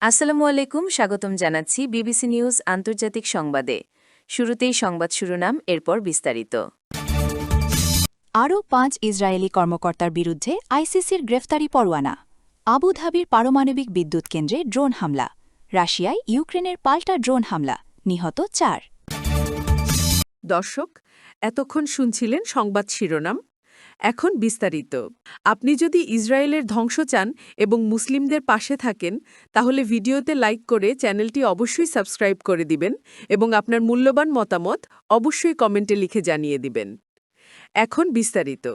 আসসালামু আলাইকুম, স্বাগতম জানাচ্ছি বিবিসি নিউজ আন্তর্জাতিক সংবাদে। শুরুতেই সংবাদ শিরোনাম, এরপর বিস্তারিত। আরও ৫ ইসরায়েলি কর্মকর্তার বিরুদ্ধে আইসিসির গ্রেফতারি পরোয়ানা। আবুধাবির পারমাণবিক বিদ্যুৎ কেন্দ্রে ড্রোন হামলা। রাশিয়ায় ইউক্রেনের পাল্টা ড্রোন হামলা, নিহত ৪। দর্শক, এতক্ষণ শুনছিলেন সংবাদ শিরোনাম। এখন বিস্তারিত। আপনি যদি ইসরায়েলের ধ্বংস চান এবং মুসলিমদের পাশে থাকেন, তাহলে ভিডিওতে লাইক করে চ্যানেলটি অবশ্যই সাবস্ক্রাইব করে দিবেন এবং আপনার মূল্যবান মতামত অবশ্যই কমেন্টে লিখে জানিয়ে দিবেন। এখন বিস্তারিত।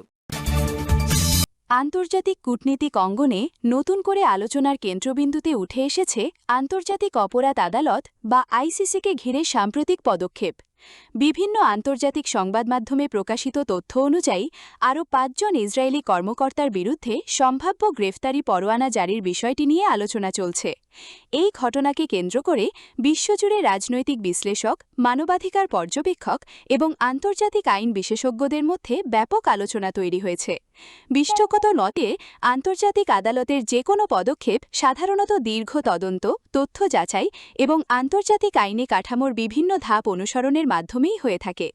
আন্তর্জাতিক কূটনীতিক অঙ্গনে নতুন করে আলোচনার কেন্দ্রবিন্দুতে উঠে এসেছে আন্তর্জাতিক অপরাধ আদালত বা আইসিসিকে ঘিরে সাম্প্রতিক পদক্ষেপ। বিভিন্ন আন্তর্জাতিক সংবাদমাধ্যমে প্রকাশিত তথ্য অনুযায়ী আরও ৫ জন ইসরায়েলি কর্মকর্তার বিরুদ্ধে সম্ভাব্য গ্রেফতারি পরোয়ানা জারির বিষয়টি নিয়ে আলোচনা চলছে। এই ঘটনাকে কেন্দ্র করে বিশ্বজুড়ে রাজনৈতিক বিশ্লেষক, মানবাধিকার পর্যবেক্ষক এবং আন্তর্জাতিক আইন বিশেষজ্ঞদের মধ্যে ব্যাপক আলোচনা তৈরি হয়েছে। বিশ্বগত মতে, আন্তর্জাতিক আদালতের যে কোনো পদক্ষেপ সাধারণত দীর্ঘ তদন্ত, তথ্য যাচাই এবং আন্তর্জাতিক আইনি কাঠামোর বিভিন্ন ধাপ অনুসরণের মাধ্যমেই হয়ে থাকে।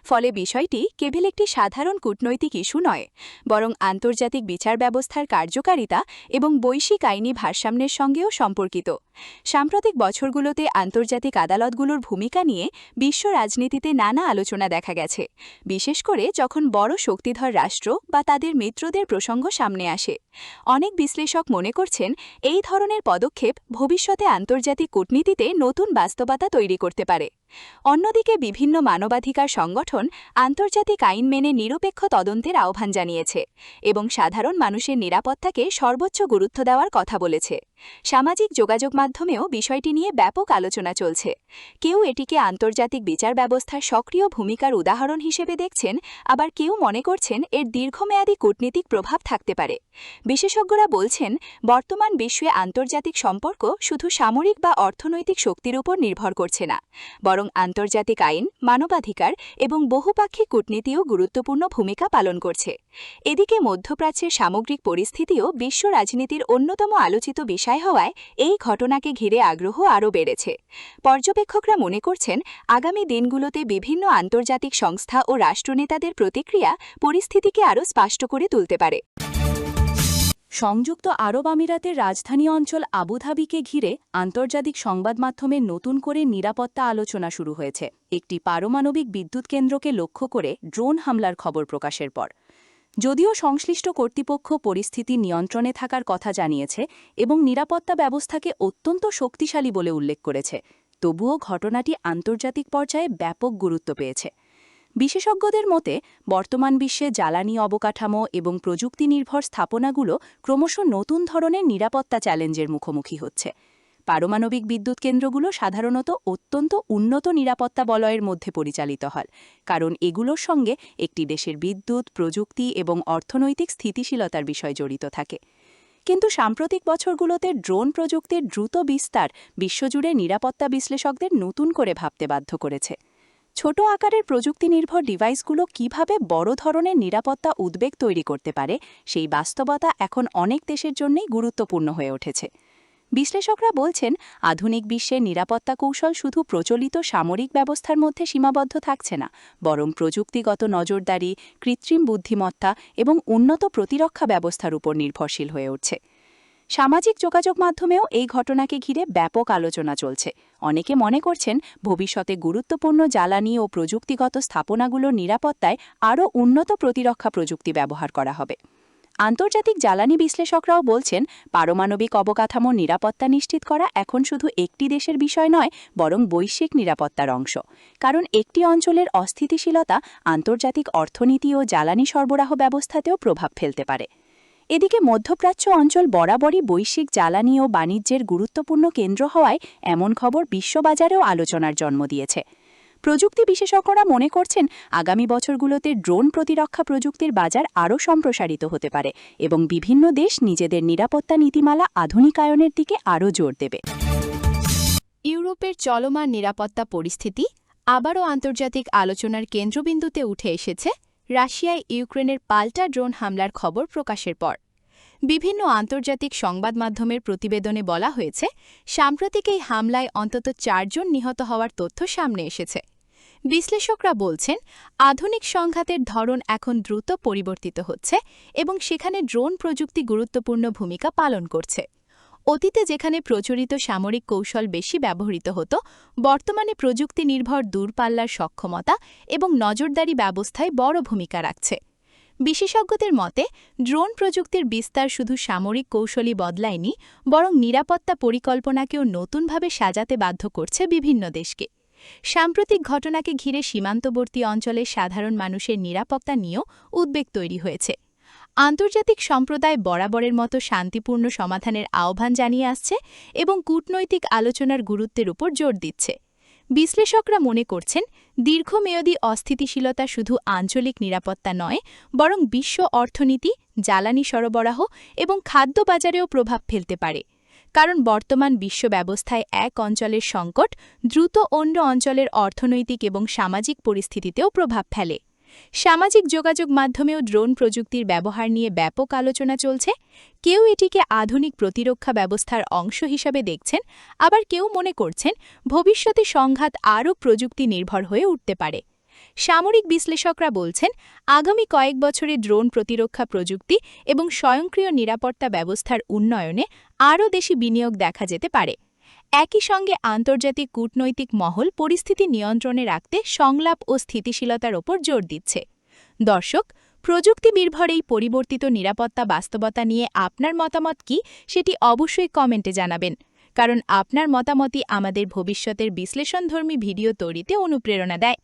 ফলে বিষয়টি কেবল একটি সাধারণ কূটনৈতিক ইস্যু নয়, বরং আন্তর্জাতিক বিচার ব্যবস্থার কার্যকারিতা এবং বৈশ্বিক আইনি ভারসাম্যের সঙ্গেও সম্পর্কিত। সাম্প্রতিক বছরগুলোতে আন্তর্জাতিক আদালতগুলোর ভূমিকা নিয়ে বিশ্ব রাজনীতিতে নানা আলোচনা দেখা গেছে, বিশেষ করে যখন বড় শক্তিধর রাষ্ট্র বা তাদের মিত্রদের প্রসঙ্গ সামনে আসে। অনেক বিশ্লেষক মনে করছেন, এই ধরনের পদক্ষেপ ভবিষ্যতে আন্তর্জাতিক কূটনীতিতে নতুন বাস্তবতা তৈরি করতে পারে। অন্যদিকে বিভিন্ন মানবাধিকার সংগঠন আন্তর্জাতিক আইন মেনে নিরপেক্ষ তদন্তের আহ্বান জানিয়েছে এবং সাধারণ মানুষের নিরাপত্তাকে সর্বোচ্চ গুরুত্ব দেওয়ার কথা বলেছে। সামাজিক যোগাযোগ মাধ্যমেও বিষয়টি নিয়ে ব্যাপক আলোচনা চলছে। কেউ এটিকে আন্তর্জাতিক বিচার ব্যবস্থার সক্রিয় ভূমিকার উদাহরণ হিসেবে দেখছেন, আবার কেউ মনে করছেন এর দীর্ঘমেয়াদী কূটনীতিক প্রভাব থাকতে পারে। বিশেষজ্ঞরা বলছেন, বর্তমান বিশ্বে আন্তর্জাতিক সম্পর্ক শুধু সামরিক বা অর্থনৈতিক শক্তির উপর নির্ভর করছে না, বরং আন্তর্জাতিক আইন, মানবাধিকার এবং বহুপাক্ষিক কূটনীতিও গুরুত্বপূর্ণ ভূমিকা পালন করছে। এদিকে মধ্যপ্রাচ্যের সামগ্রিক পরিস্থিতিও বিশ্ব রাজনীতির অন্যতম আলোচিত বিষয় হওয়ায় এই ঘটনাকে ঘিরে আগ্রহ আরও বেড়েছে। পর্যবেক্ষকরা মনে করছেন, আগামী দিনগুলোতে বিভিন্ন আন্তর্জাতিক সংস্থা ও রাষ্ট্রনেতাদের প্রতিক্রিয়া পরিস্থিতিকে আরও স্পষ্ট করে তুলতে পারে। সংযুক্ত আরব আমিরাতের রাজধানী অঞ্চল আবুধাবিকে ঘিরে আন্তর্জাতিক সংবাদ মাধ্যমে নতুন করে নিরাপত্তা আলোচনা শুরু হয়েছে, একটি পারমাণবিক বিদ্যুৎ কেন্দ্রকে লক্ষ্য করে ড্রোন হামলার খবর প্রকাশের পর। যদিও সংশ্লিষ্ট কর্তৃপক্ষ পরিস্থিতি নিয়ন্ত্রণে থাকার কথা জানিয়েছে এবং নিরাপত্তা ব্যবস্থাকে অত্যন্ত শক্তিশালী বলে উল্লেখ করেছে, তবুও ঘটনাটি আন্তর্জাতিক পর্যায়ে ব্যাপক গুরুত্ব পেয়েছে। বিশেষজ্ঞদের মতে, বর্তমান বিশ্বে জ্বালানি অবকাঠামো এবং প্রযুক্তি নির্ভর স্থাপনাগুলো ক্রমশ নতুন ধরনের নিরাপত্তা চ্যালেঞ্জের মুখোমুখি হচ্ছে। পারমাণবিক বিদ্যুৎ কেন্দ্রগুলো সাধারণত অত্যন্ত উন্নত নিরাপত্তা বলয়ের মধ্যে পরিচালিত হয়, কারণ এগুলোর সঙ্গে একটি দেশের বিদ্যুৎ, প্রযুক্তি এবং অর্থনৈতিক স্থিতিশীলতার বিষয় জড়িত থাকে। কিন্তু সাম্প্রতিক বছরগুলোতে ড্রোন প্রযুক্তির দ্রুত বিস্তার বিশ্বজুড়ে নিরাপত্তা বিশ্লেষকদের নতুন করে ভাবতে বাধ্য করেছে। ছোট আকারের প্রযুক্তি নির্ভর ডিভাইসগুলো কিভাবে বড় ধরনের নিরাপত্তা উদ্বেগ তৈরি করতে পারে, সেই বাস্তবতা এখন অনেক দেশের জন্যই গুরুত্বপূর্ণ হয়ে উঠেছে। বিশ্লেষকরা বলছেন, আধুনিক বিশ্বের নিরাপত্তা কৌশল শুধু প্রচলিত সামরিক ব্যবস্থার মধ্যে সীমাবদ্ধ থাকছে না, বরং প্রযুক্তিগত নজরদারি, কৃত্রিম বুদ্ধিমত্তা এবং উন্নত প্রতিরক্ষা ব্যবস্থার উপর নির্ভরশীল হয়ে উঠছে। সামাজিক যোগাযোগ মাধ্যমেও এই ঘটনাকে ঘিরে ব্যাপক আলোচনা চলছে। অনেকে মনে করছেন, ভবিষ্যতে গুরুত্বপূর্ণ জ্বালানি ও প্রযুক্তিগত স্থাপনাগুলোর নিরাপত্তায় আরও উন্নত প্রতিরক্ষা প্রযুক্তি ব্যবহার করা হবে। আন্তর্জাতিক জ্বালানি বিশ্লেষকরাও বলছেন, পারমাণবিক অবকাঠামোর নিরাপত্তা নিশ্চিত করা এখন শুধু একটি দেশের বিষয় নয়, বরং বৈশ্বিক নিরাপত্তার অংশ। কারণ একটি অঞ্চলের অস্থিতিশীলতা আন্তর্জাতিক অর্থনীতি ও জ্বালানি সরবরাহ ব্যবস্থাতেও প্রভাব ফেলতে পারে। এদিকে মধ্যপ্রাচ্য অঞ্চল বরাবরই বৈশ্বিক জ্বালানি ও বাণিজ্যের গুরুত্বপূর্ণ কেন্দ্র হওয়ায় এমন খবর বিশ্ববাজারেও আলোচনার জন্ম দিয়েছে। প্রযুক্তি বিশেষজ্ঞরা মনে করছেন, আগামী বছরগুলোতে ড্রোন প্রতিরক্ষা প্রযুক্তির বাজার আরও সম্প্রসারিত হতে পারে এবং বিভিন্ন দেশ নিজেদের নিরাপত্তা নীতিমালা আধুনিকায়নের দিকে আরও জোর দেবে। ইউরোপের চলমান নিরাপত্তা পরিস্থিতি আবারও আন্তর্জাতিক আলোচনার কেন্দ্রবিন্দুতে উঠে এসেছে রাশিয়ায় ইউক্রেনের পাল্টা ড্রোন হামলার খবর প্রকাশের পর। বিভিন্ন আন্তর্জাতিক সংবাদ মাধ্যমের প্রতিবেদনে বলা হয়েছে, সাম্প্রতিক এই হামলায় অন্তত 4 জন নিহত হওয়ার তথ্য সামনে এসেছে। বিশ্লেষকরা বলছেন, আধুনিক সংঘাতের ধরন এখন দ্রুত পরিবর্তিত হচ্ছে এবং সেখানে ড্রোন প্রযুক্তি গুরুত্বপূর্ণ ভূমিকা পালন করছে। অতীতে যেখানে প্রচলিত সামরিক কৌশল বেশি ব্যবহৃত হতো, বর্তমানে প্রযুক্তি নির্ভর দূরপাল্লার সক্ষমতা এবং নজরদারি ব্যবস্থায় বড় ভূমিকা রাখছে। বিশেষজ্ঞদের মতে, ড্রোন প্রযুক্তির বিস্তার শুধু সামরিক কৌশলই বদলায়নি, বরং নিরাপত্তা পরিকল্পনাকেও নতুনভাবে সাজাতে বাধ্য করছে বিভিন্ন দেশকে। সাম্প্রতিক ঘটনাকে ঘিরে সীমান্তবর্তী অঞ্চলে সাধারণ মানুষের নিরাপত্তা নিয়েও উদ্বেগ তৈরি হয়েছে। আন্তর্জাতিক সম্প্রদায় বরাবরের মতো শান্তিপূর্ণ সমাধানের আহ্বান জানিয়ে আসছে এবং কূটনৈতিক আলোচনার গুরুত্বের উপর জোর দিচ্ছে। বিশ্লেষকরা মনে করছেন, দীর্ঘমেয়াদী অস্থিতিশীলতা শুধু আঞ্চলিক নিরাপত্তা নয়, বরং বিশ্ব অর্থনীতি, জ্বালানি সরবরাহ এবং খাদ্য বাজারেও প্রভাব ফেলতে পারে। কারণ বর্তমান বিশ্ব ব্যবস্থায় এক অঞ্চলের সংকট দ্রুত অন্য অঞ্চলের অর্থনৈতিক এবং সামাজিক পরিস্থিতিতেও প্রভাব ফেলে। সামাজিক যোগাযোগ মাধ্যমেও ড্রোন প্রযুক্তির ব্যবহার নিয়ে ব্যাপক আলোচনা চলছে। কেউ এটিকে আধুনিক প্রতিরক্ষা ব্যবস্থার অংশ হিসাবে দেখছেন, আবার কেউ মনে করছেন ভবিষ্যতে সংঘাত আরও প্রযুক্তি নির্ভর হয়ে উঠতে পারে। সামরিক বিশ্লেষকরা বলছেন, আগামী কয়েক বছরে ড্রোন প্রতিরক্ষা প্রযুক্তি এবং স্বয়ংক্রিয় নিরাপত্তা ব্যবস্থার উন্নয়নে আরও বেশি বিনিয়োগ দেখা যেতে পারে। একই সঙ্গে আন্তর্জাতিক কূটনৈতিক মহল পরিস্থিতি নিয়ন্ত্রণে রাখতে সংলাপ ও স্থিতিশীলতার ওপর জোর দিচ্ছে। দর্শক, প্রযুক্তি নির্ভর এই পরিবর্তিত নিরাপত্তা বাস্তবতা নিয়ে আপনার মতামত কি, সেটি অবশ্যই কমেন্টে জানাবেন, কারণ আপনার মতামতই আমাদের ভবিষ্যতের বিশ্লেষণধর্মী ভিডিও তৈরিতে অনুপ্রেরণা দেয়।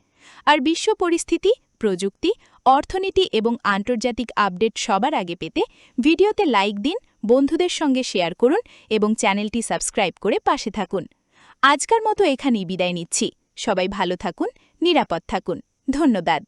আর বিশ্ব পরিস্থিতি, প্রযুক্তি, অর্থনীতি এবং আন্তর্জাতিক আপডেট সবার আগে পেতে ভিডিওতে লাইক দিন, বন্ধুদের সঙ্গে শেয়ার করুন এবং চ্যানেলটি সাবস্ক্রাইব করে পাশে থাকুন। আজকের মতো এখানেই বিদায় নিচ্ছি। সবাই ভালো থাকুন, নিরাপদ থাকুন। ধন্যবাদ।